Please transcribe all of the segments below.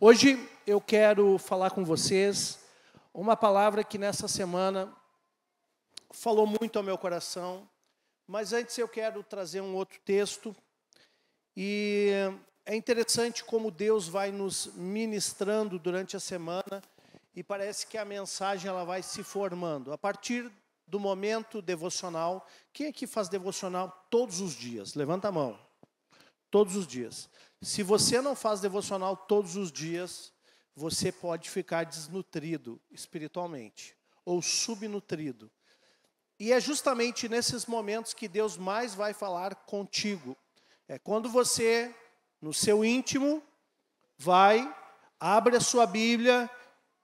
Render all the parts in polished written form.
Hoje eu quero falar com vocês uma palavra que nessa semana falou muito ao meu coração, mas antes eu quero trazer um outro texto. E é interessante como Deus vai nos ministrando durante a semana e parece que a mensagem ela vai se formando. A partir do momento devocional, quem aqui faz devocional todos os dias? Levanta a mão. Todos os dias. Se você não faz devocional todos os dias, você pode ficar desnutrido espiritualmente ou subnutrido. E é justamente nesses momentos que Deus mais vai falar contigo. É quando você, no seu íntimo, abre a sua Bíblia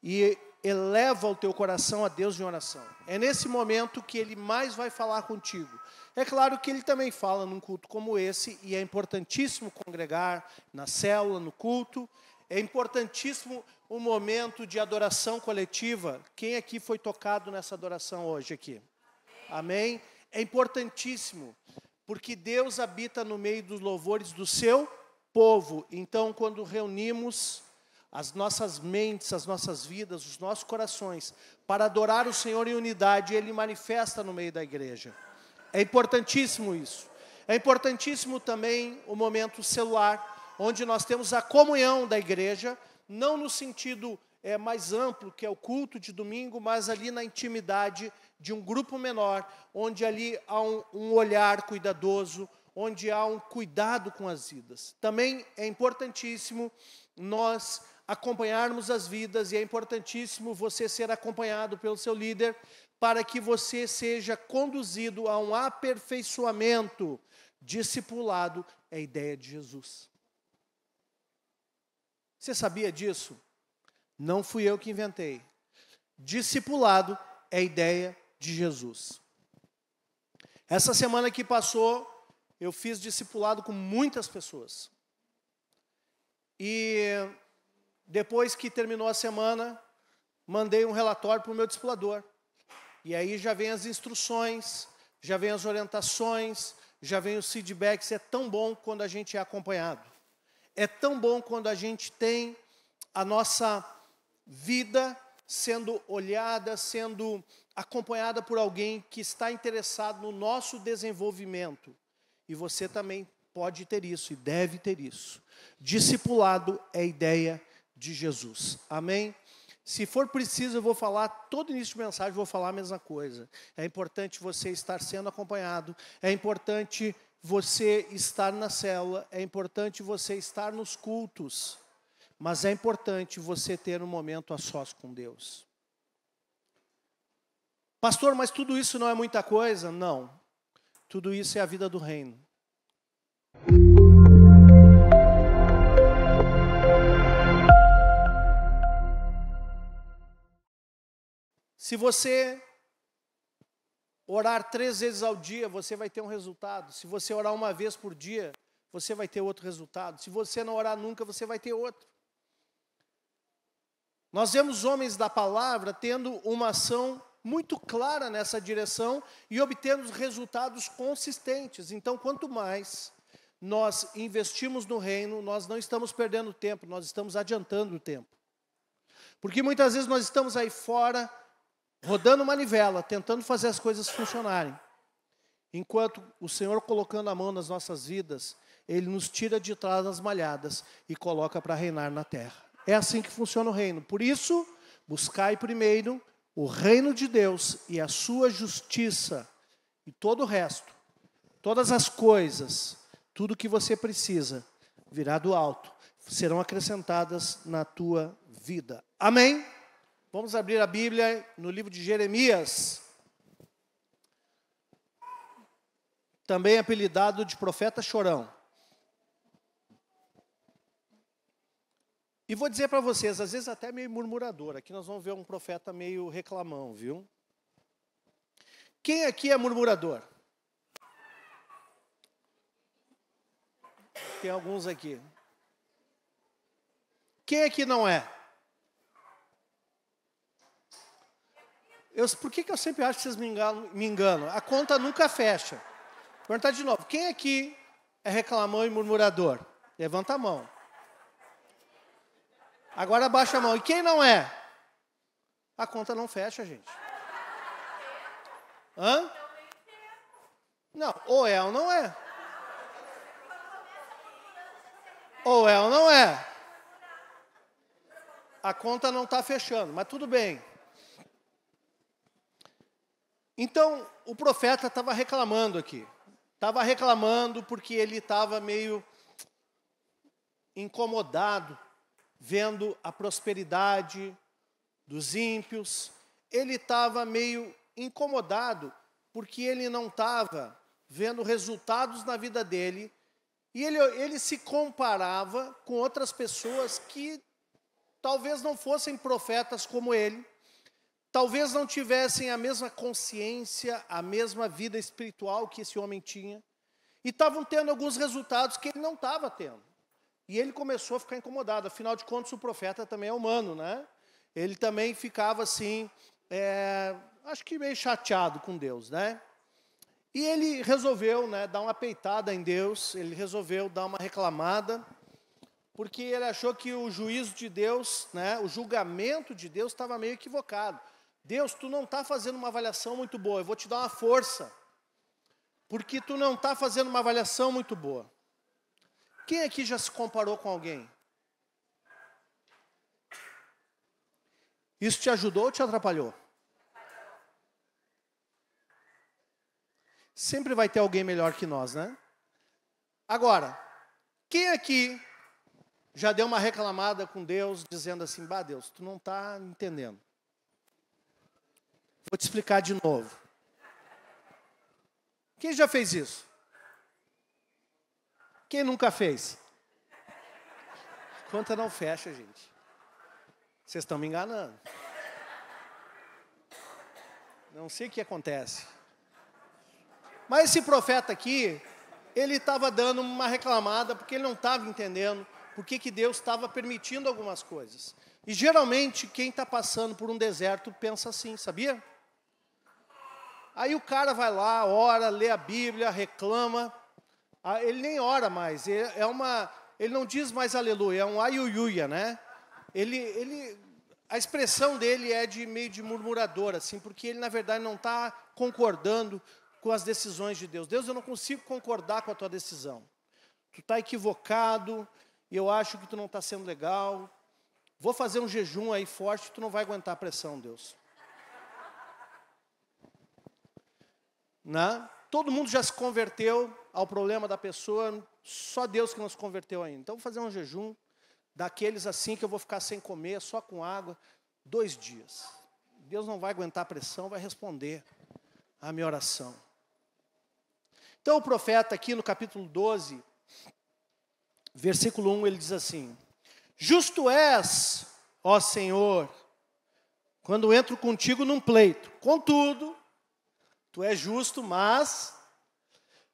e eleva o teu coração a Deus em oração. É nesse momento que Ele mais vai falar contigo. É claro que Ele também fala num culto como esse, e é importantíssimo congregar na célula, no culto. É importantíssimo um momento de adoração coletiva. Quem aqui foi tocado nessa adoração hoje aqui? Amém? É importantíssimo, porque Deus habita no meio dos louvores do seu povo. Então, quando reunimos as nossas mentes, as nossas vidas, os nossos corações, para adorar o Senhor em unidade, Ele manifesta no meio da igreja. É importantíssimo isso. É importantíssimo também o momento celular, onde nós temos a comunhão da igreja, não no sentido mais amplo, que é o culto de domingo, mas ali na intimidade de um grupo menor, onde ali há um olhar cuidadoso, onde há um cuidado com as vidas. Também é importantíssimo nós acompanharmos as vidas, e é importantíssimo você ser acompanhado pelo seu líder, para que você seja conduzido a um aperfeiçoamento. Discipulado é a ideia de Jesus. Você sabia disso? Não fui eu que inventei. Discipulado é a ideia de Jesus. Essa semana que passou, eu fiz discipulado com muitas pessoas. E depois que terminou a semana, mandei um relatório para o meu discipulador. E aí já vem as instruções, já vem as orientações, já vem os feedbacks. É tão bom quando a gente é acompanhado. É tão bom quando a gente tem a nossa vida sendo olhada, sendo acompanhada por alguém que está interessado no nosso desenvolvimento. E você também pode ter isso e deve ter isso. Discipulado é a ideia de Jesus. Amém? Se for preciso, eu vou falar, todo início de mensagem, vou falar a mesma coisa. É importante você estar sendo acompanhado, é importante você estar na célula, é importante você estar nos cultos, mas é importante você ter um momento a sós com Deus. Pastor, mas tudo isso não é muita coisa? Não. Tudo isso é a vida do reino. Se você orar 3 vezes ao dia, você vai ter um resultado. Se você orar uma vez por dia, você vai ter outro resultado. Se você não orar nunca, você vai ter outro. Nós vemos homens da palavra tendo uma ação muito clara nessa direção e obtendo resultados consistentes. Então, quanto mais nós investimos no reino, nós não estamos perdendo tempo, nós estamos adiantando o tempo. Porque muitas vezes nós estamos aí fora, rodando manivela, tentando fazer as coisas funcionarem. Enquanto o Senhor colocando a mão nas nossas vidas, Ele nos tira de trás das malhadas e coloca para reinar na terra. É assim que funciona o reino. Por isso, buscai primeiro o reino de Deus e a sua justiça. E todo o resto, todas as coisas, tudo que você precisa, virá do alto, serão acrescentadas na tua vida. Amém? Vamos abrir a Bíblia no livro de Jeremias, também apelidado de profeta chorão. E vou dizer para vocês, às vezes até meio murmurador. Aqui nós vamos ver um profeta meio reclamão, viu? Quem aqui é murmurador? Tem alguns aqui. Quem aqui não é? Por que eu sempre acho que vocês me enganam? A conta nunca fecha. Vou perguntar de novo. Quem aqui é reclamão e murmurador? Levanta a mão. Agora abaixa a mão. E quem não é? A conta não fecha, gente. Hã? Não, ou é ou não é. Ou é ou não é. A conta não está fechando, mas tudo bem. Então, o profeta estava reclamando aqui. Estava reclamando porque ele estava meio incomodado, vendo a prosperidade dos ímpios. Ele estava meio incomodado porque ele não estava vendo resultados na vida dele. E ele se comparava com outras pessoas que talvez não fossem profetas como ele, talvez não tivessem a mesma consciência, a mesma vida espiritual que esse homem tinha, e estavam tendo alguns resultados que ele não estava tendo. E ele começou a ficar incomodado. Afinal de contas, o profeta também é humano, né? Ele também ficava assim, acho que meio chateado com Deus, né? E ele resolveu, né, dar uma peitada em Deus, ele resolveu dar uma reclamada, porque ele achou que o juízo de Deus, né, o julgamento de Deus estava meio equivocado. Deus, tu não está fazendo uma avaliação muito boa, eu vou te dar uma força, porque tu não está fazendo uma avaliação muito boa. Quem aqui já se comparou com alguém? Isso te ajudou ou te atrapalhou? Sempre vai ter alguém melhor que nós, né? Agora, quem aqui já deu uma reclamada com Deus, dizendo assim, bah, Deus, tu não está entendendo. Vou te explicar de novo. Quem já fez isso? Quem nunca fez? Conta não fecha, gente. Vocês estão me enganando. Não sei o que acontece. Mas esse profeta aqui, ele estava dando uma reclamada, porque ele não estava entendendo por que Deus estava permitindo algumas coisas. E geralmente, quem está passando por um deserto pensa assim, sabia? Aí o cara vai lá, ora, lê a Bíblia, reclama. Ele nem ora mais, ele não diz mais aleluia, é um aiuiuia, né? A expressão dele é meio de murmurador, assim, porque ele, na verdade, não está concordando com as decisões de Deus. Deus, eu não consigo concordar com a tua decisão. Tu está equivocado, e eu acho que tu não está sendo legal. Vou fazer um jejum aí forte, tu não vai aguentar a pressão, Deus. Né? Todo mundo já se converteu ao problema da pessoa, só Deus que não se converteu ainda. Então, vou fazer um jejum daqueles assim que eu vou ficar sem comer, só com água, 2 dias. Deus não vai aguentar a pressão, vai responder a minha oração. Então, o profeta aqui no capítulo 12, versículo 1, ele diz assim, justo és, ó Senhor, quando entro contigo num pleito. Contudo, tu és justo, mas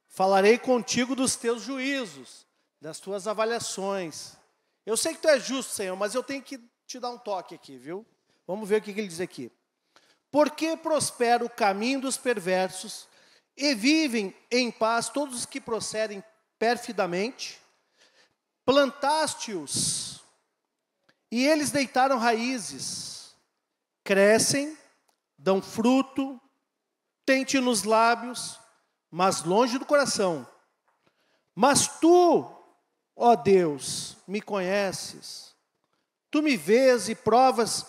falarei contigo dos teus juízos, das tuas avaliações. Eu sei que tu és justo, Senhor, mas eu tenho que te dar um toque aqui, viu? Vamos ver o que ele diz aqui. Porque prospera o caminho dos perversos e vivem em paz todos os que procedem perfidamente. Plantaste-os e eles deitaram raízes, crescem, dão fruto, têm-te nos lábios, mas longe do coração. Mas tu, ó Deus, me conheces, tu me vês e provas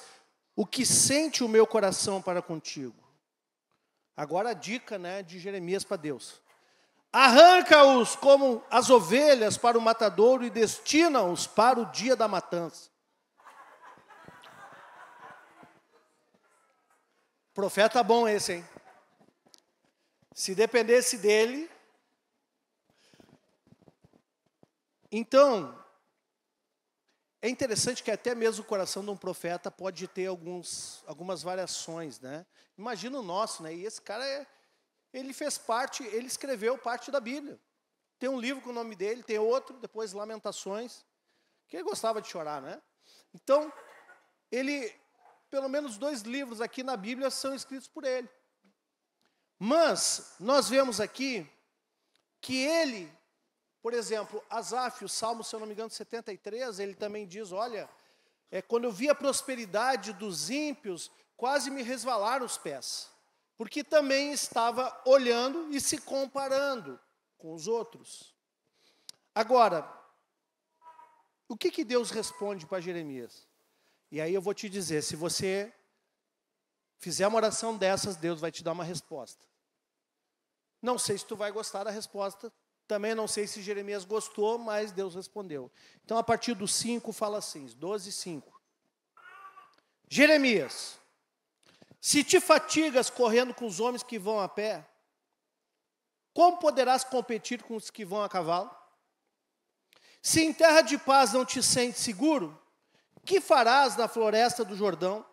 o que sente o meu coração para contigo. Agora a dica, né, de Jeremias para Deus. Arranca-os como as ovelhas para o matadouro e destina-os para o dia da matança. Profeta bom esse, hein? Se dependesse dele. Então, é interessante que até mesmo o coração de um profeta pode ter algumas variações, né? Imagina o nosso, né? E esse cara, ele escreveu parte da Bíblia. Tem um livro com o nome dele, tem outro, depois Lamentações, que ele gostava de chorar, né? Então, pelo menos 2 livros aqui na Bíblia são escritos por ele. Mas, nós vemos aqui que ele, por exemplo, Asaf, o Salmo, se eu não me engano, 73, ele também diz, olha, quando eu vi a prosperidade dos ímpios, quase me resvalaram os pés. Porque também estava olhando e se comparando com os outros. Agora, o que Deus responde para Jeremias? E aí eu vou te dizer, se você fizer uma oração dessas, Deus vai te dar uma resposta. Não sei se tu vai gostar da resposta, também não sei se Jeremias gostou, mas Deus respondeu. Então, a partir do 5, fala assim, 12, 5. Jeremias, se te fatigas correndo com os homens que vão a pé, como poderás competir com os que vão a cavalo? Se em terra de paz não te sentes seguro, que farás na floresta do Jordão?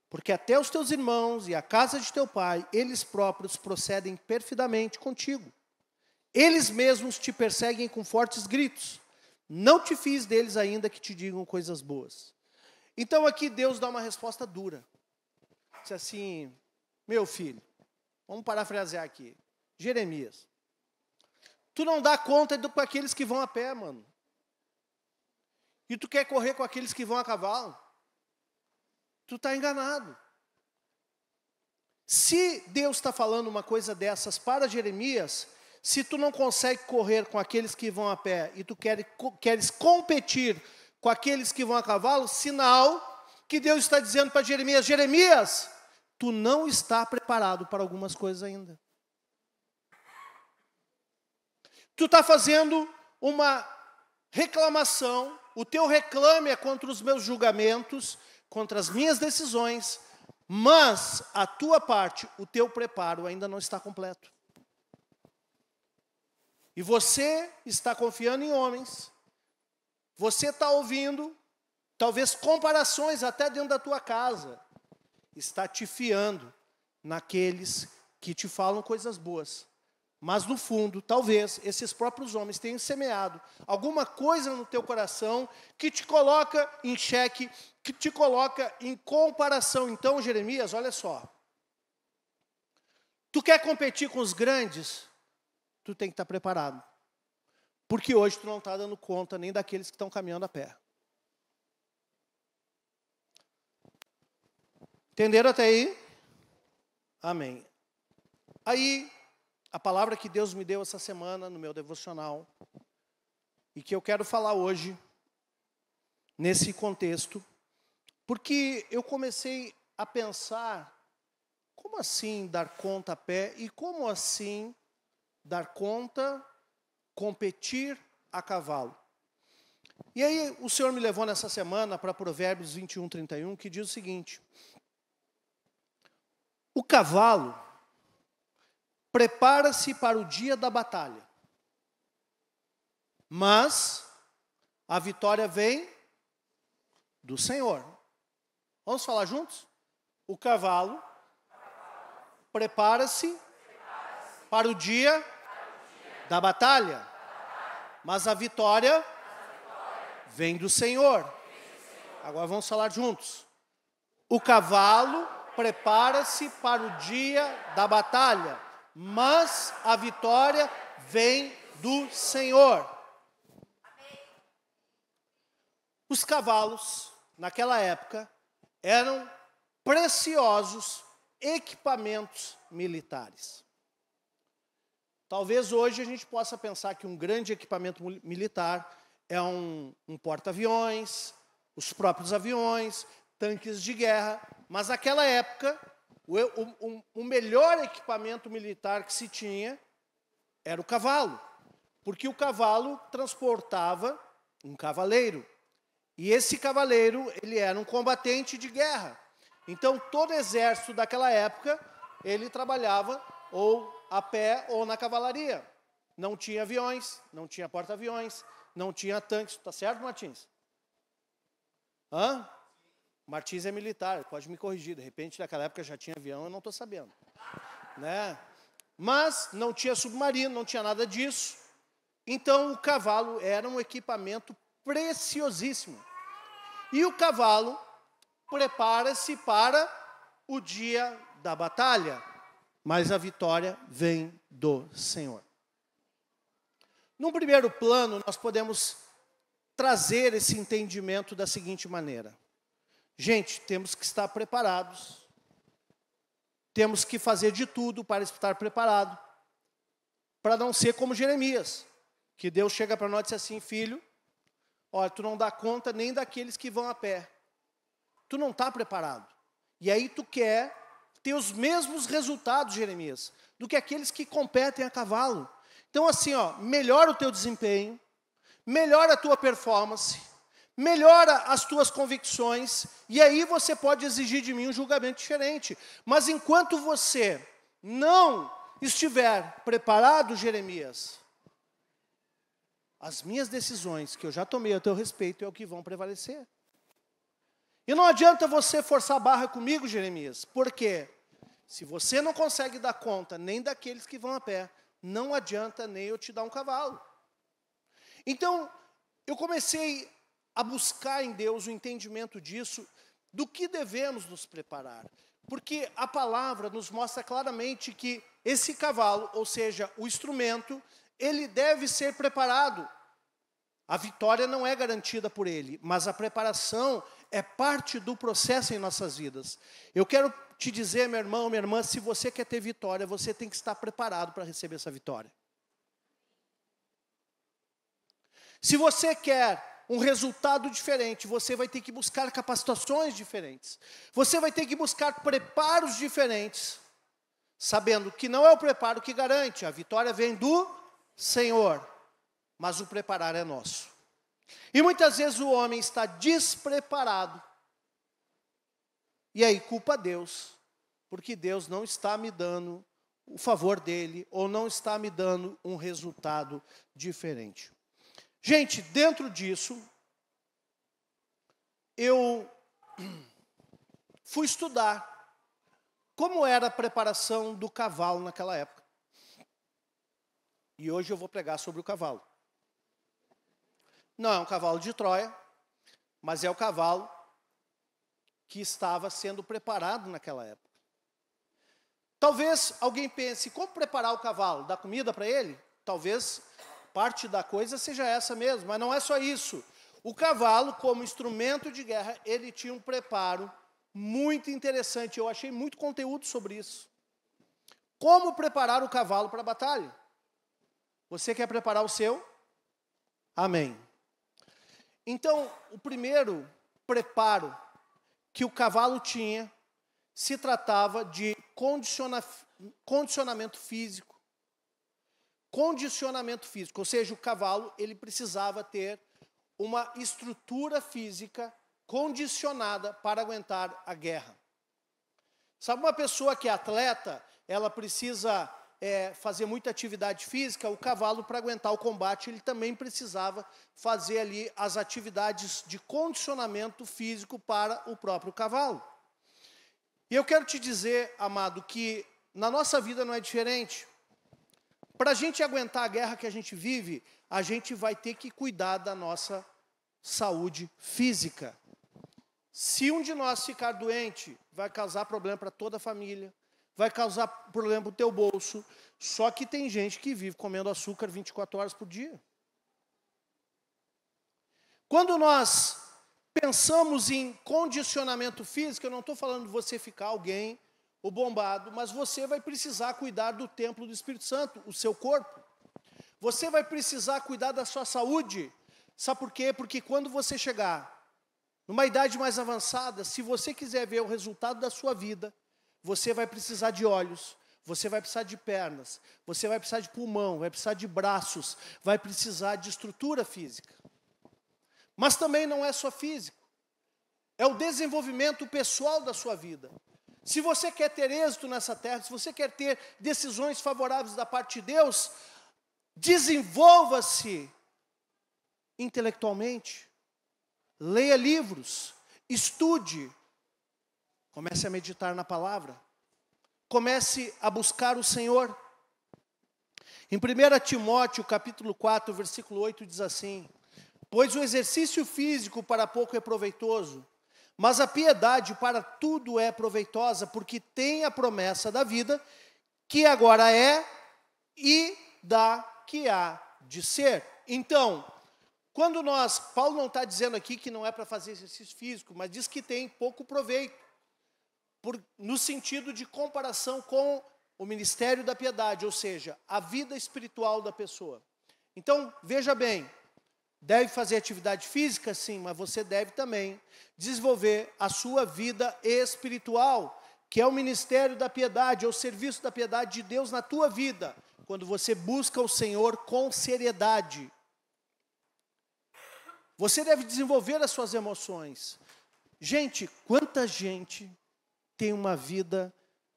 Porque até os teus irmãos e a casa de teu pai, eles próprios procedem perfidamente contigo. Eles mesmos te perseguem com fortes gritos. Não te fiz deles ainda que te digam coisas boas. Então aqui Deus dá uma resposta dura. Diz assim, meu filho, vamos parafrasear aqui. Jeremias, tu não dá conta com aqueles que vão a pé, mano. E tu quer correr com aqueles que vão a cavalo? Tu está enganado. Se Deus está falando uma coisa dessas para Jeremias, se tu não consegue correr com aqueles que vão a pé e tu queres competir com aqueles que vão a cavalo, sinal que Deus está dizendo para Jeremias, Jeremias, tu não está preparado para algumas coisas ainda. Tu está fazendo uma reclamação, o teu reclame é contra os meus julgamentos, contra as minhas decisões, mas a tua parte, o teu preparo ainda não está completo. E você está confiando em homens, você está ouvindo, talvez comparações até dentro da tua casa, está te fiando naqueles que te falam coisas boas. Mas no fundo, talvez, esses próprios homens tenham semeado alguma coisa no teu coração que te coloca em xeque, que te coloca em comparação. Então, Jeremias, olha só. Tu quer competir com os grandes? Tu tem que estar preparado. Porque hoje tu não está dando conta nem daqueles que estão caminhando a pé. Entenderam até aí? Amém. Aí, a palavra que Deus me deu essa semana no meu devocional, e que eu quero falar hoje, nesse contexto, porque eu comecei a pensar, como assim dar conta a pé, e como assim dar conta, competir a cavalo? E aí o Senhor me levou nessa semana para Provérbios 21, 31, que diz o seguinte, o cavalo prepara-se para o dia da batalha, mas a vitória vem do Senhor. Vamos falar juntos? O cavalo prepara-se para o dia da batalha, mas a vitória vem do Senhor. Agora vamos falar juntos. O cavalo prepara-se para o dia da batalha, mas a vitória vem do Senhor. Os cavalos, naquela época, eram preciosos equipamentos militares. Talvez hoje a gente possa pensar que um grande equipamento militar é um porta-aviões, os próprios aviões, tanques de guerra, mas naquela época o melhor equipamento militar que se tinha era o cavalo, porque o cavalo transportava um cavaleiro, e esse cavaleiro ele era um combatente de guerra. Então todo exército daquela época ele trabalhava ou a pé ou na cavalaria. Não tinha aviões, não tinha porta-aviões, não tinha tanques. Tá certo, Martins? Hã? Martins é militar, pode me corrigir. De repente, naquela época já tinha avião, eu não estou sabendo. Né? Mas não tinha submarino, não tinha nada disso. Então, o cavalo era um equipamento preciosíssimo. E o cavalo prepara-se para o dia da batalha, mas a vitória vem do Senhor. Num primeiro plano, nós podemos trazer esse entendimento da seguinte maneira. Gente, temos que estar preparados. Temos que fazer de tudo para estar preparado. Para não ser como Jeremias. Que Deus chega para nós e diz assim, filho, olha, tu não dá conta nem daqueles que vão a pé. Tu não está preparado. E aí tu quer ter os mesmos resultados, Jeremias, do que aqueles que competem a cavalo. Então assim, melhora o teu desempenho, melhora a tua performance, melhora as tuas convicções, e aí você pode exigir de mim um julgamento diferente. Mas enquanto você não estiver preparado, Jeremias, as minhas decisões que eu já tomei a teu respeito é o que vão prevalecer. E não adianta você forçar a barra comigo, Jeremias, porque se você não consegue dar conta nem daqueles que vão a pé, não adianta nem eu te dar um cavalo. Então, eu comecei a buscar em Deus o entendimento disso, do que devemos nos preparar. Porque a palavra nos mostra claramente que esse cavalo, ou seja, o instrumento, ele deve ser preparado. A vitória não é garantida por ele, mas a preparação é parte do processo em nossas vidas. Eu quero te dizer, meu irmão, minha irmã, se você quer ter vitória, você tem que estar preparado para receber essa vitória. Se você quer um resultado diferente, você vai ter que buscar capacitações diferentes. Você vai ter que buscar preparos diferentes, sabendo que não é o preparo que garante, a vitória vem do Senhor, mas o preparar é nosso. E muitas vezes o homem está despreparado, e aí culpa Deus, porque Deus não está me dando o favor dele, ou não está me dando um resultado diferente. Gente, dentro disso, eu fui estudar como era a preparação do cavalo naquela época. E hoje eu vou pregar sobre o cavalo. Não é um cavalo de Troia, mas é o cavalo que estava sendo preparado naquela época. Talvez alguém pense, como preparar o cavalo? Dar comida para ele? Talvez parte da coisa seja essa mesmo, mas não é só isso. O cavalo, como instrumento de guerra, ele tinha um preparo muito interessante. Eu achei muito conteúdo sobre isso. Como preparar o cavalo para a batalha? Você quer preparar o seu? Amém. Então, o primeiro preparo que o cavalo tinha se tratava de condicionamento físico. Condicionamento físico, ou seja, o cavalo ele precisava ter uma estrutura física condicionada para aguentar a guerra. Sabe, uma pessoa que é atleta, ela precisa fazer muita atividade física, o cavalo, para aguentar o combate, ele também precisava fazer ali as atividades de condicionamento físico para o próprio cavalo. E eu quero te dizer, amado, que na nossa vida não é diferente. Para a gente aguentar a guerra que a gente vive, a gente vai ter que cuidar da nossa saúde física. Se um de nós ficar doente, vai causar problema para toda a família, vai causar problema para o teu bolso. Só que tem gente que vive comendo açúcar 24 horas por dia. Quando nós pensamos em condicionamento físico, eu não estou falando de você ficar alguém o bombado, mas você vai precisar cuidar do templo do Espírito Santo, o seu corpo. Você vai precisar cuidar da sua saúde. Sabe por quê? Porque quando você chegar numa idade mais avançada, se você quiser ver o resultado da sua vida, você vai precisar de olhos, você vai precisar de pernas, você vai precisar de pulmão, vai precisar de braços, vai precisar de estrutura física. Mas também não é só físico, é o desenvolvimento pessoal da sua vida. Se você quer ter êxito nessa terra, se você quer ter decisões favoráveis da parte de Deus, desenvolva-se intelectualmente, leia livros, estude, comece a meditar na palavra, comece a buscar o Senhor. Em 1 Timóteo, capítulo 4, versículo 8, diz assim: pois o exercício físico para pouco é proveitoso, mas a piedade para tudo é proveitosa, porque tem a promessa da vida, que agora é e da que há de ser. Então, Paulo não está dizendo aqui que não é para fazer exercício físico, mas diz que tem pouco proveito, no sentido de comparação com o ministério da piedade, ou seja, a vida espiritual da pessoa. Então, veja bem, deve fazer atividade física, sim, mas você deve também desenvolver a sua vida espiritual, que é o ministério da piedade, é o serviço da piedade de Deus na tua vida, quando você busca o Senhor com seriedade. Você deve desenvolver as suas emoções. Gente, quanta gente tem uma vida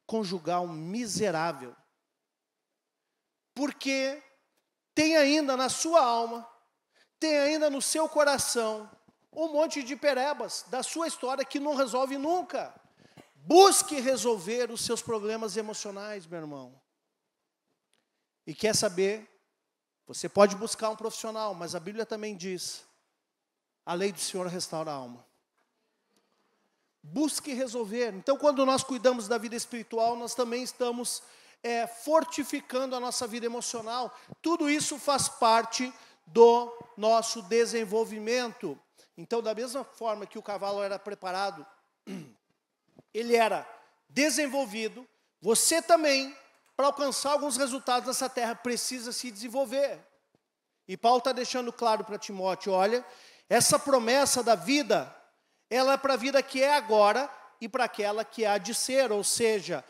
conjugal miserável, porque tem ainda na sua alma, tem ainda no seu coração, um monte de perebas da sua história que não resolve nunca. Busque resolver os seus problemas emocionais, meu irmão. E quer saber? Você pode buscar um profissional, mas a Bíblia também diz, a lei do Senhor restaura a alma. Busque resolver. Então, quando nós cuidamos da vida espiritual, nós também estamos fortificando a nossa vida emocional. Tudo isso faz parte do nosso desenvolvimento. Então, da mesma forma que o cavalo era preparado, ele era desenvolvido, você também, para alcançar alguns resultados nessa terra, precisa se desenvolver. E Paulo está deixando claro para Timóteo, olha, essa promessa da vida, ela é para a vida que é agora e para aquela que há de ser, ou seja,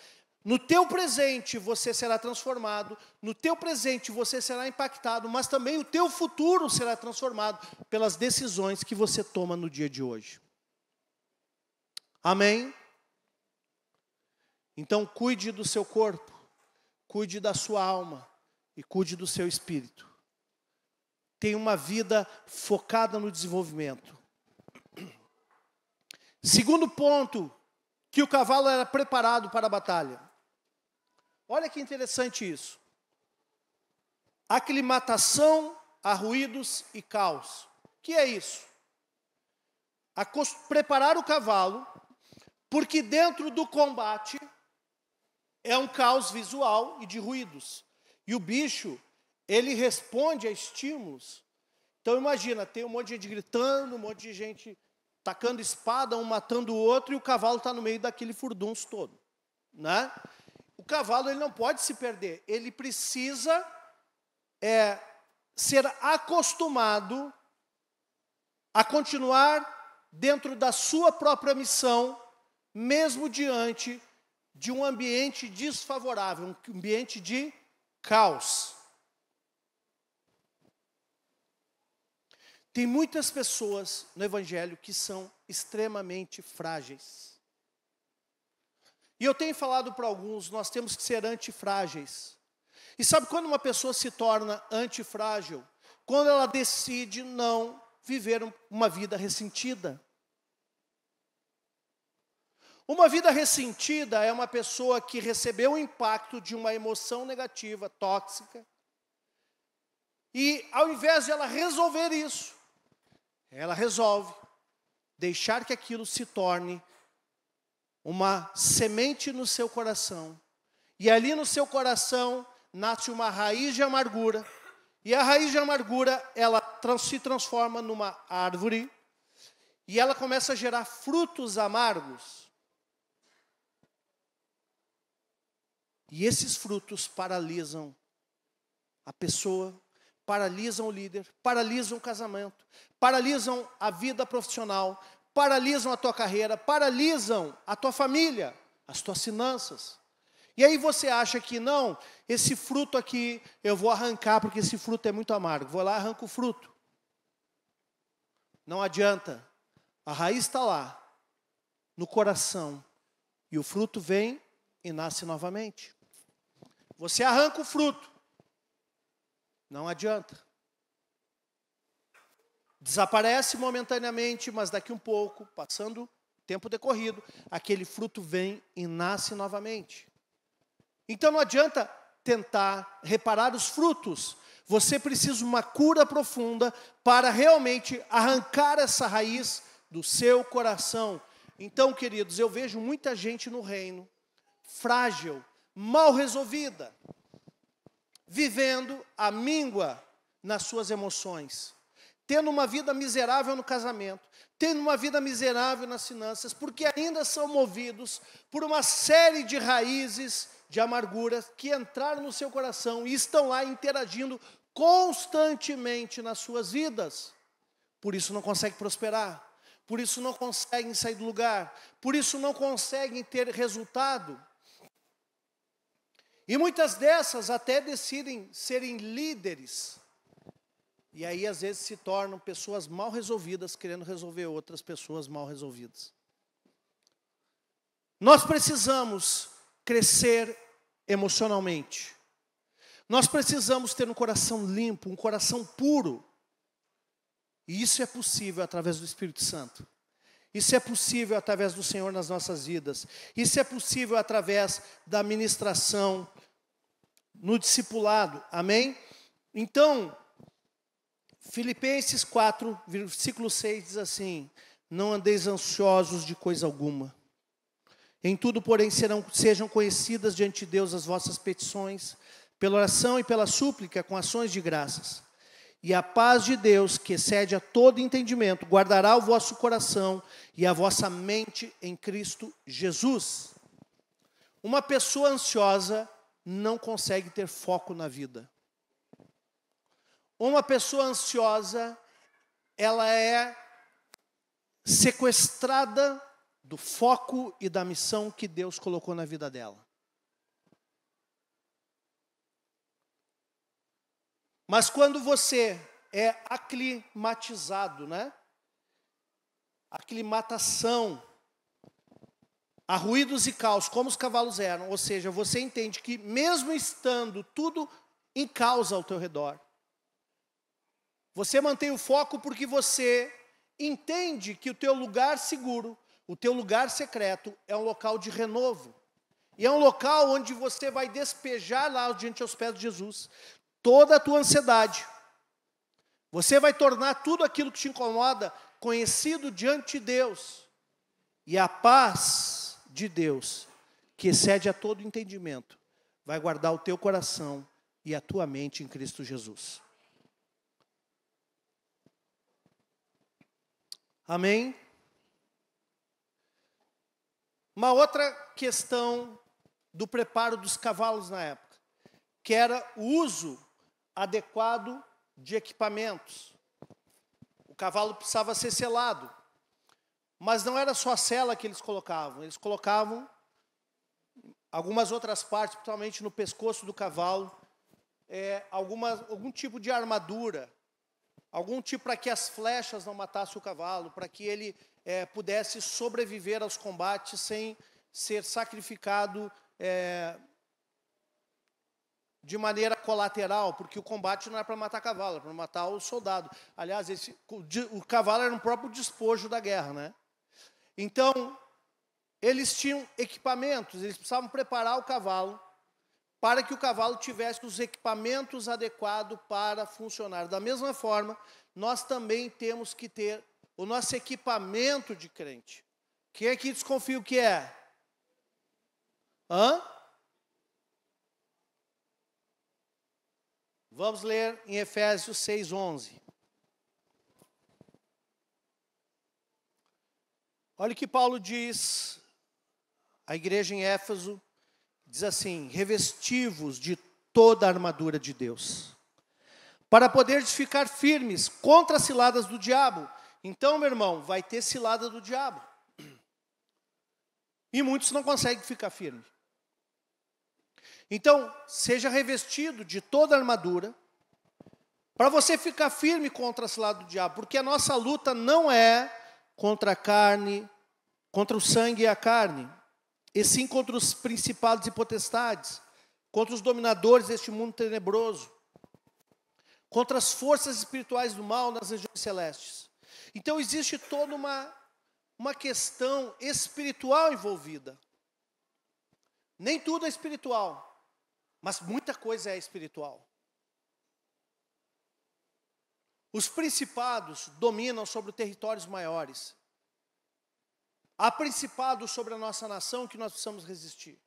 no teu presente você será transformado, no teu presente você será impactado, mas também o teu futuro será transformado pelas decisões que você toma no dia de hoje. Amém? Então cuide do seu corpo, cuide da sua alma e cuide do seu espírito. Tenha uma vida focada no desenvolvimento. Segundo ponto, que o cavalo era preparado para a batalha. Olha que interessante isso. Aclimatação a ruídos e caos. O que é isso? Preparar o cavalo, porque dentro do combate é um caos visual e de ruídos. E o bicho, ele responde a estímulos. Então imagina, tem um monte de gente gritando, um monte de gente tacando espada, um matando o outro, e o cavalo está no meio daquele furdunço todo, né? O cavalo ele não pode se perder, ele precisa ser acostumado a continuar dentro da sua própria missão, mesmo diante de um ambiente desfavorável, um ambiente de caos. Tem muitas pessoas no Evangelho que são extremamente frágeis. E eu tenho falado para alguns, nós temos que ser antifrágeis. E sabe quando uma pessoa se torna antifrágil? Quando ela decide não viver uma vida ressentida. Uma vida ressentida é uma pessoa que recebeu o impacto de uma emoção negativa, tóxica. E ao invés de ela resolver isso, ela resolve deixar que aquilo se torne uma semente no seu coração. E ali no seu coração nasce uma raiz de amargura. E a raiz de amargura, ela se transforma numa árvore. E ela começa a gerar frutos amargos. E esses frutos paralisam a pessoa, paralisam o líder, paralisam o casamento, paralisam a vida profissional, paralisam a tua carreira, paralisam a tua família, as tuas finanças. E aí você acha que não, esse fruto aqui eu vou arrancar porque esse fruto é muito amargo. Vou lá e arranco o fruto. Não adianta. A raiz está lá, no coração, e o fruto vem e nasce novamente. Você arranca o fruto. Não adianta. Desaparece momentaneamente, mas daqui um pouco, passando o tempo decorrido, aquele fruto vem e nasce novamente. Então não adianta tentar reparar os frutos. Você precisa de uma cura profunda para realmente arrancar essa raiz do seu coração. Então, queridos, eu vejo muita gente no reino, frágil, mal resolvida, vivendo a míngua nas suas emoções, tendo uma vida miserável no casamento, tendo uma vida miserável nas finanças, porque ainda são movidos por uma série de raízes de amarguras que entraram no seu coração e estão lá interagindo constantemente nas suas vidas. Por isso não conseguem prosperar, por isso não conseguem sair do lugar, por isso não conseguem ter resultado. E muitas dessas até decidem serem líderes. E aí, às vezes, se tornam pessoas mal resolvidas, querendo resolver outras pessoas mal resolvidas. Nós precisamos crescer emocionalmente. Nós precisamos ter um coração limpo, um coração puro. E isso é possível através do Espírito Santo. Isso é possível através do Senhor nas nossas vidas. Isso é possível através da ministração no discipulado. Amém? Então, Filipenses 4, versículo 6 diz assim: não andeis ansiosos de coisa alguma. Em tudo, porém, sejam conhecidas diante de Deus as vossas petições, pela oração e pela súplica, com ações de graças. E a paz de Deus, que excede a todo entendimento, guardará o vosso coração e a vossa mente em Cristo Jesus. Uma pessoa ansiosa não consegue ter foco na vida. Uma pessoa ansiosa, ela é sequestrada do foco e da missão que Deus colocou na vida dela. Mas quando você é aclimatizado, né? Aclimatação a ruídos e caos, como os cavalos eram, ou seja, você entende que mesmo estando tudo em caos ao teu redor, você mantém o foco porque você entende que o teu lugar seguro, o teu lugar secreto é um local de renovo. E é um local onde você vai despejar lá diante aos pés de Jesus toda a tua ansiedade. Você vai tornar tudo aquilo que te incomoda conhecido diante de Deus. E a paz de Deus, que excede a todo entendimento, vai guardar o teu coração e a tua mente em Cristo Jesus. Amém? Uma outra questão do preparo dos cavalos na época, que era o uso adequado de equipamentos. O cavalo precisava ser selado, mas não era só a sela que eles colocavam algumas outras partes, principalmente no pescoço do cavalo, algum tipo de armadura, algum tipo para que as flechas não matassem o cavalo, para que ele pudesse sobreviver aos combates sem ser sacrificado de maneira colateral, porque o combate não é para matar cavalo, é para matar o soldado. Aliás, o cavalo era um próprio despojo da guerra, né? Então, eles tinham equipamentos, eles precisavam preparar o cavalo para que o cavalo tivesse os equipamentos adequados para funcionar. Da mesma forma, nós também temos que ter o nosso equipamento de crente. Quem aqui desconfia o que é? Vamos ler em Efésios 6:11. Olha o que Paulo diz à igreja em Éfeso, diz assim: revesti-vos de toda a armadura de Deus, para poderes ficar firmes contra as ciladas do diabo. Então, meu irmão, vai ter cilada do diabo. E muitos não conseguem ficar firmes. Então, seja revestido de toda a armadura, para você ficar firme contra a cilada do diabo, porque a nossa luta não é contra a carne, contra o sangue e a carne, e sim contra os principados e potestades, contra os dominadores deste mundo tenebroso, contra as forças espirituais do mal nas regiões celestes. Então existe toda uma questão espiritual envolvida. Nem tudo é espiritual, mas muita coisa é espiritual. Os principados dominam sobre territórios maiores. Há principados sobre a nossa nação que nós precisamos resistir.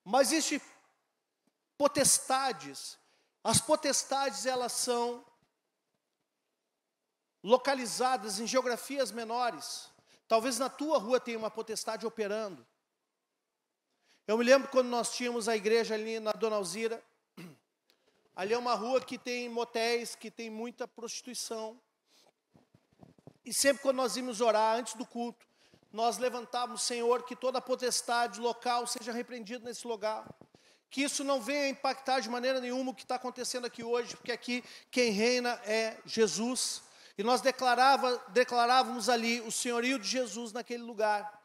Mas existem potestades. As potestades, elas são localizadas em geografias menores. Talvez na tua rua tenha uma potestade operando. Eu me lembro quando nós tínhamos a igreja ali na Dona Alzira. Ali é uma rua que tem motéis, que tem muita prostituição. E sempre quando nós íamos orar, antes do culto, nós levantávamos, Senhor, que toda a potestade local seja repreendida nesse lugar. Que isso não venha impactar de maneira nenhuma o que está acontecendo aqui hoje, porque aqui quem reina é Jesus. E nós declarávamos ali o senhorio de Jesus naquele lugar.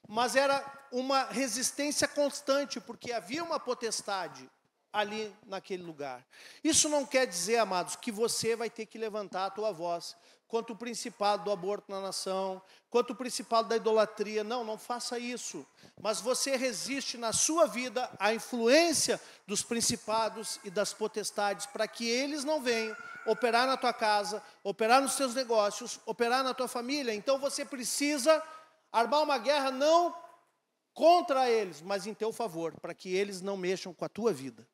Mas era uma resistência constante, porque havia uma potestade ali naquele lugar. Isso não quer dizer, amados, que você vai ter que levantar a tua voz contra o principado do aborto na nação, contra o principado da idolatria. Não, não faça isso. Mas você resiste na sua vida à influência dos principados e das potestades, para que eles não venham operar na tua casa, operar nos teus negócios, operar na tua família. Então você precisa armar uma guerra não contra eles, mas em teu favor, para que eles não mexam com a tua vida.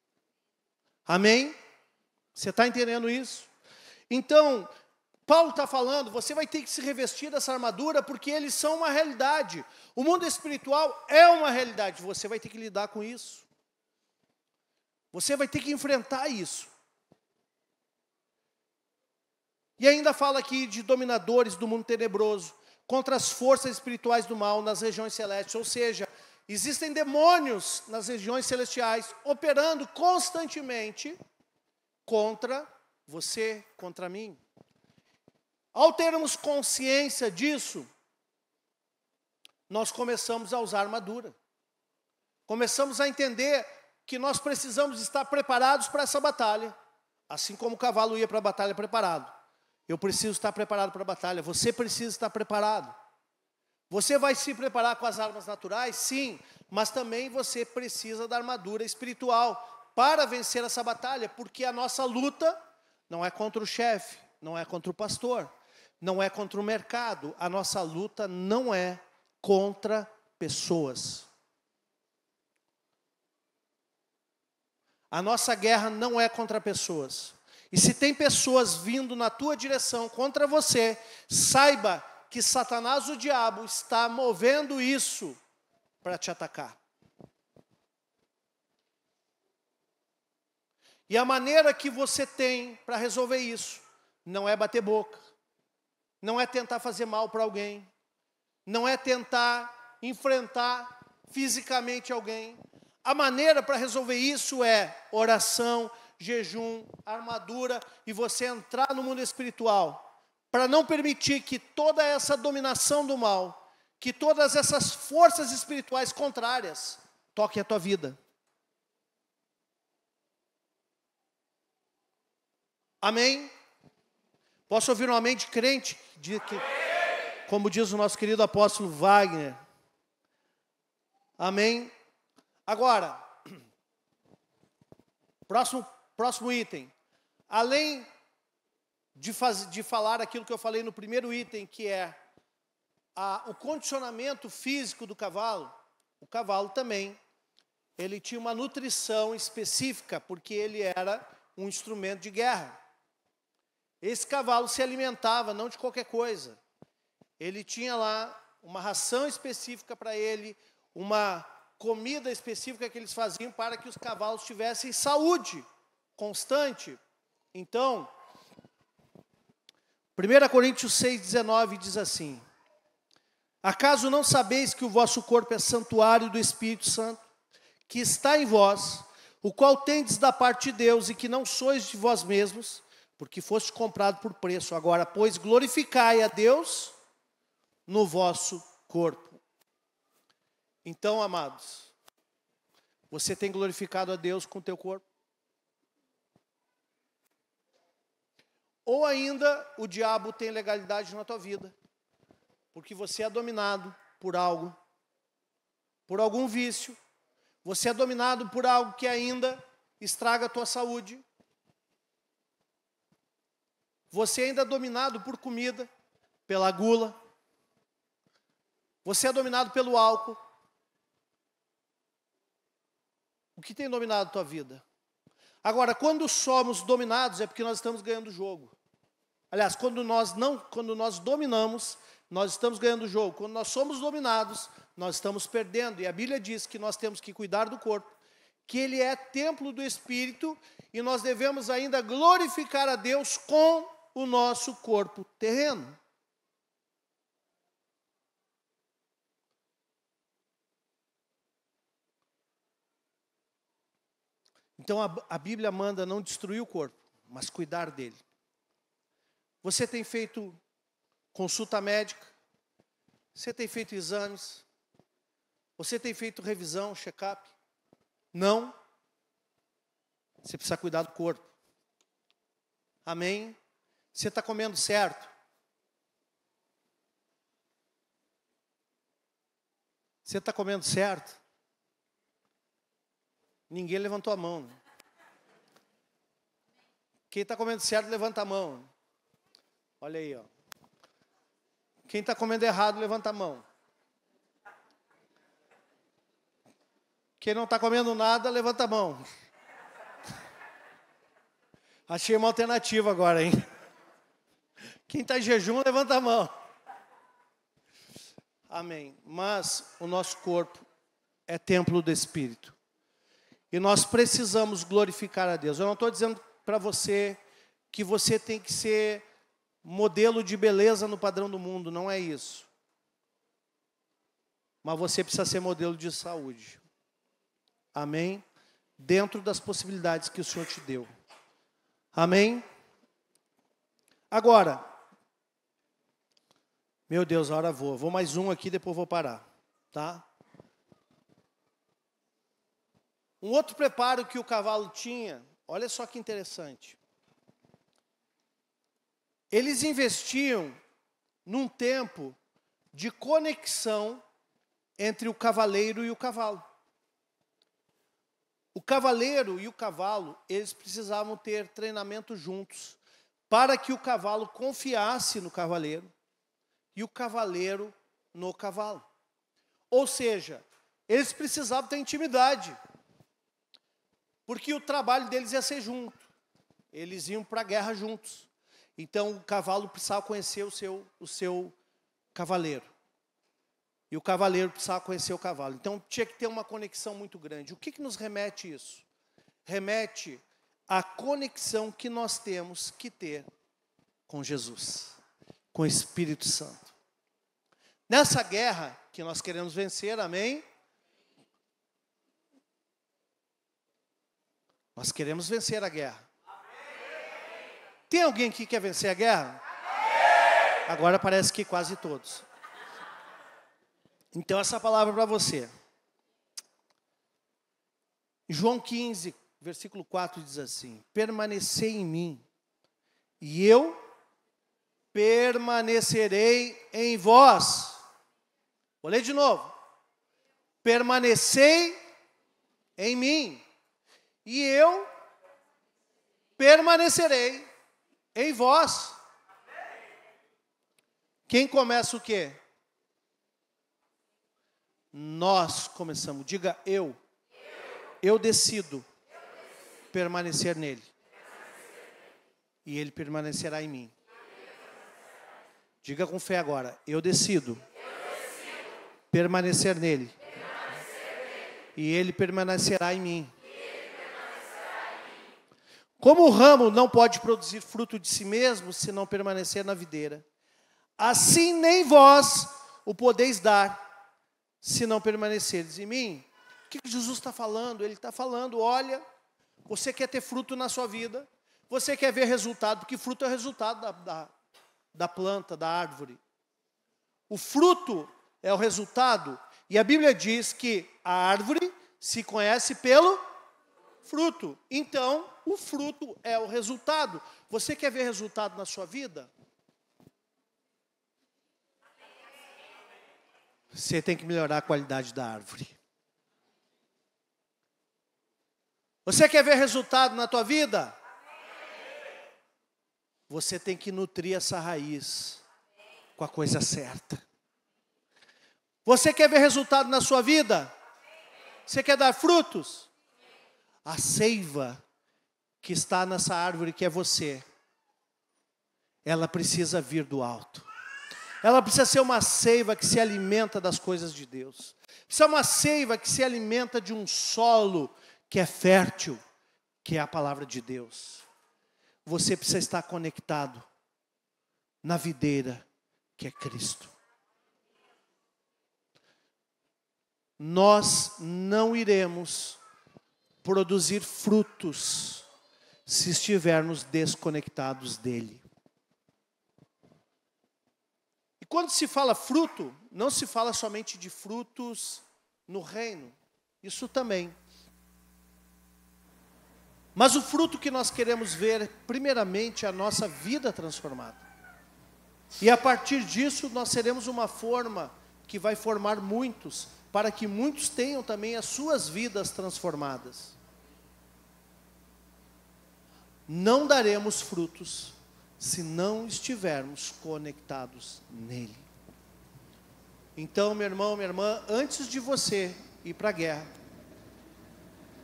Amém? Você está entendendo isso? Então, Paulo está falando, você vai ter que se revestir dessa armadura, porque eles são uma realidade. O mundo espiritual é uma realidade, você vai ter que lidar com isso. Você vai ter que enfrentar isso. E ainda fala aqui de dominadores do mundo tenebroso, contra as forças espirituais do mal nas regiões celestes, ou seja, existem demônios nas regiões celestiais, operando constantemente contra você, contra mim. Ao termos consciência disso, nós começamos a usar armadura. Começamos a entender que nós precisamos estar preparados para essa batalha. Assim como o cavalo ia para a batalha preparado. Eu preciso estar preparado para a batalha. Você precisa estar preparado. Você vai se preparar com as armas naturais? Sim. Mas também você precisa da armadura espiritual para vencer essa batalha. Porque a nossa luta não é contra o chefe, não é contra o pastor, não é contra o mercado. A nossa luta não é contra pessoas. A nossa guerra não é contra pessoas. E se tem pessoas vindo na tua direção contra você, saiba que Satanás, o diabo, está movendo isso para te atacar. E a maneira que você tem para resolver isso não é bater boca, não é tentar fazer mal para alguém, não é tentar enfrentar fisicamente alguém. A maneira para resolver isso é oração, jejum, armadura, e você entrar no mundo espiritual, para não permitir que toda essa dominação do mal, que todas essas forças espirituais contrárias, toquem a tua vida. Amém? Posso ouvir um amém de crente? Como diz o nosso querido apóstolo Wagner. Amém? Agora, próximo item. Além de falar aquilo que eu falei no primeiro item, que é o condicionamento físico do cavalo, o cavalo também, ele tinha uma nutrição específica, porque ele era um instrumento de guerra. Esse cavalo se alimentava não de qualquer coisa. Ele tinha lá uma ração específica para ele, uma comida específica que eles faziam para que os cavalos tivessem saúde constante. Então, 1 Coríntios 6,19 diz assim: acaso não sabeis que o vosso corpo é santuário do Espírito Santo, que está em vós, o qual tendes da parte de Deus, e que não sois de vós mesmos, porque foste comprado por preço. Agora, pois, glorificai a Deus no vosso corpo. Então, amados, você tem glorificado a Deus com o teu corpo? Ou ainda o diabo tem legalidade na tua vida, porque você é dominado por algo, por algum vício, você é dominado por algo que ainda estraga a tua saúde, você ainda é dominado por comida, pela gula, você é dominado pelo álcool. O que tem dominado a tua vida? Agora, quando somos dominados, é porque nós estamos ganhando o jogo. Aliás, quando nós dominamos, nós estamos ganhando o jogo. Quando nós somos dominados, nós estamos perdendo. E a Bíblia diz que nós temos que cuidar do corpo, que ele é templo do Espírito, e nós devemos ainda glorificar a Deus com o nosso corpo terreno. Então a Bíblia manda não destruir o corpo, mas cuidar dele. Você tem feito consulta médica? Você tem feito exames? Você tem feito revisão, check-up? Não? Você precisa cuidar do corpo. Amém? Você está comendo certo? Você está comendo certo? Ninguém levantou a mão. Quem está comendo certo, levanta a mão. Olha aí, ó. Quem está comendo errado, levanta a mão. Quem não está comendo nada, levanta a mão. Achei uma alternativa agora, hein? Quem está em jejum, levanta a mão. Amém. Mas o nosso corpo é templo do Espírito. E nós precisamos glorificar a Deus. Eu não estou dizendo para você que você tem que ser modelo de beleza no padrão do mundo. Não é isso. Mas você precisa ser modelo de saúde. Amém? Dentro das possibilidades que o Senhor te deu. Amém? Agora, meu Deus, a hora voa. Vou mais um aqui, depois vou parar. Tá? Um outro preparo que o cavalo tinha, olha só que interessante. Eles investiam num tempo de conexão entre o cavaleiro e o cavalo. O cavaleiro e o cavalo, eles precisavam ter treinamento juntos, para que o cavalo confiasse no cavaleiro e o cavaleiro no cavalo. Ou seja, eles precisavam ter intimidade, porque o trabalho deles ia ser junto. Eles iam para a guerra juntos. Então o cavalo precisava conhecer o seu cavaleiro. E o cavaleiro precisava conhecer o cavalo. Então tinha que ter uma conexão muito grande. O que nos remete isso? Remete à conexão que nós temos que ter com Jesus, com o Espírito Santo. Nessa guerra que nós queremos vencer, amém? Nós queremos vencer a guerra. Tem alguém que quer vencer a guerra? Agora parece que quase todos. Então essa palavra é para você. João 15, versículo 4 diz assim: permanecei em mim, e eu permanecerei em vós. Vou ler de novo. Permanecei em mim, e eu permanecerei em vós. Quem começa o quê? Nós começamos. Diga eu. Eu decido permanecer nele. E ele permanecerá em mim. Diga com fé agora. Eu decido permanecer nele. E ele permanecerá em mim. Como o ramo não pode produzir fruto de si mesmo se não permanecer na videira, assim nem vós o podeis dar, se não permanecerdes em mim. O que Jesus está falando? Ele está falando, olha, você quer ter fruto na sua vida, você quer ver resultado, porque fruto é o resultado da planta, da árvore. O fruto é o resultado, e a Bíblia diz que a árvore se conhece pelo fruto. Então, o fruto é o resultado. Você quer ver resultado na sua vida? Você tem que melhorar a qualidade da árvore. Você quer ver resultado na tua vida? Você tem que nutrir essa raiz com a coisa certa. Você quer ver resultado na sua vida? Você quer dar frutos? A seiva que está nessa árvore que é você, ela precisa vir do alto. Ela precisa ser uma seiva que se alimenta das coisas de Deus. Precisa ser uma seiva que se alimenta de um solo que é fértil, que é a palavra de Deus. Você precisa estar conectado na videira que é Cristo. Nós não iremos produzir frutos se estivermos desconectados dele. E quando se fala fruto, não se fala somente de frutos no reino, isso também. Mas o fruto que nós queremos ver, primeiramente, é a nossa vida transformada. E a partir disso, nós seremos uma forma que vai formar muitos, para que muitos tenham também as suas vidas transformadas. Não daremos frutos se não estivermos conectados nele. Então, meu irmão, minha irmã, antes de você ir para a guerra,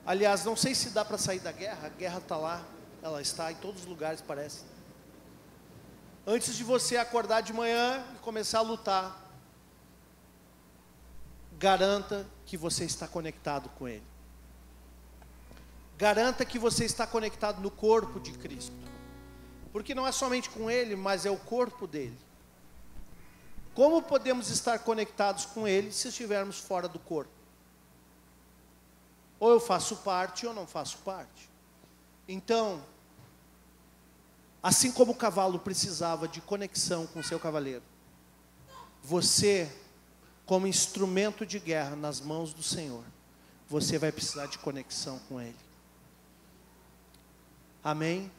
aliás, não sei se dá para sair da guerra, a guerra está lá, ela está em todos os lugares, parece. Antes de você acordar de manhã e começar a lutar, garanta que você está conectado com ele. Garanta que você está conectado no corpo de Cristo. Porque não é somente com ele, mas é o corpo dele. Como podemos estar conectados com ele se estivermos fora do corpo? Ou eu faço parte ou não faço parte. Então, assim como o cavalo precisava de conexão com seu cavaleiro, você, como instrumento de guerra nas mãos do Senhor, você vai precisar de conexão com ele. Amém?